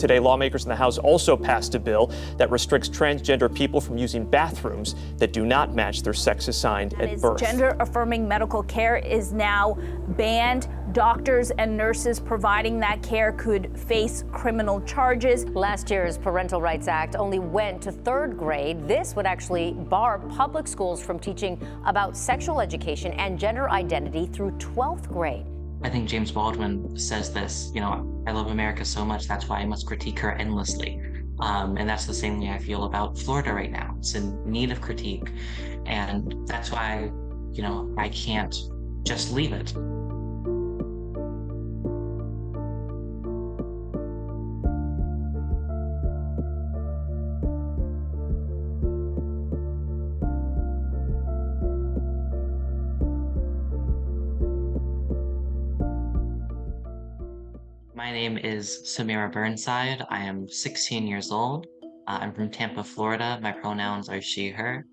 Today, lawmakers in the House also passed a bill that restricts transgender people from using bathrooms that do not match their sex assigned at birth. Gender-affirming medical care is now banned. Doctors and nurses providing that care could face criminal charges. Last year's Parental Rights Act only went to 3rd grade. This would actually bar public schools from teaching about sexual education and gender identity through 12th grade. I think James Baldwin says this, I love America so much, that's why I must critique her endlessly. And that's the same way I feel about Florida right now. It's in need of critique. And that's why, I can't just leave it. My name is Samira Burnside. I am 16 years old. I'm from Tampa, Florida. My pronouns are she, her.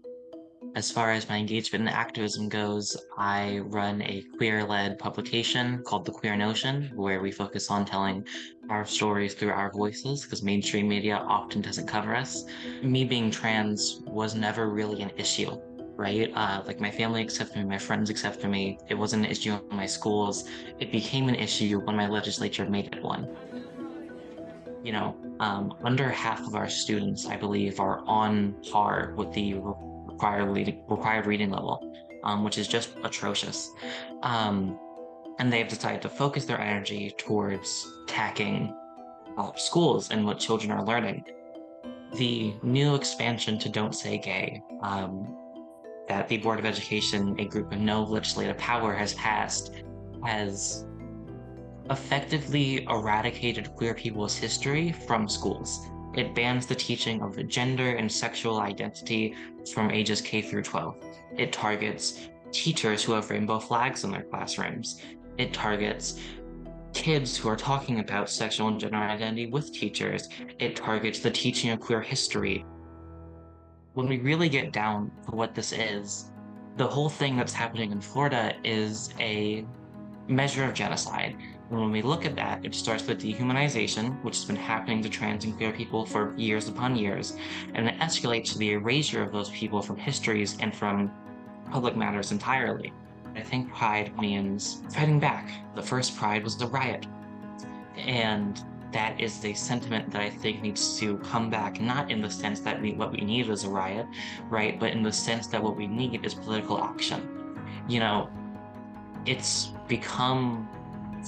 As far as my engagement in activism goes, I run a queer-led publication called The Queer Notion, where we focus on telling our stories through our voices, because mainstream media often doesn't cover us. Me being trans was never really an issue, right? Like my family accepted me, my friends accepted me. It wasn't an issue in my schools. It became an issue when my legislature made it one. Under half of our students, I believe, are on par with the required reading level, which is just atrocious. And they've decided to focus their energy towards attacking schools and what children are learning. The new expansion to Don't Say Gay, that the Board of Education, a group with no legislative power, has passed, has effectively eradicated queer people's history from schools. It bans the teaching of gender and sexual identity from ages K through 12. It targets teachers who have rainbow flags in their classrooms. It targets kids who are talking about sexual and gender identity with teachers. It targets the teaching of queer history. When we really get down to what this is, the whole thing that's happening in Florida is a measure of genocide. And when we look at that, it starts with dehumanization, which has been happening to trans and queer people for years upon years, and it escalates to the erasure of those people from histories and from public matters entirely. I think Pride means fighting back. The first Pride was the riot. And that is a sentiment that I think needs to come back, not in the sense that what we need is a riot, right? But in the sense that what we need is political action.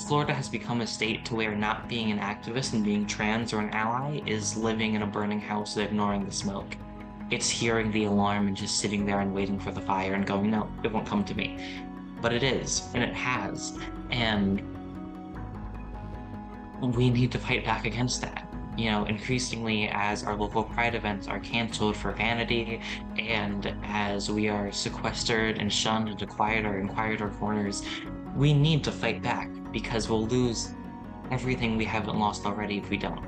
Florida has become a state to where not being an activist and being trans or an ally is living in a burning house and ignoring the smoke. It's hearing the alarm and just sitting there and waiting for the fire and going, no, it won't come to me. But it is, and it has. And we need to fight back against that. Increasingly as our local Pride events are canceled for vanity, and as we are sequestered and shunned into quieter and quieter corners, we need to fight back, because we'll lose everything we haven't lost already if we don't.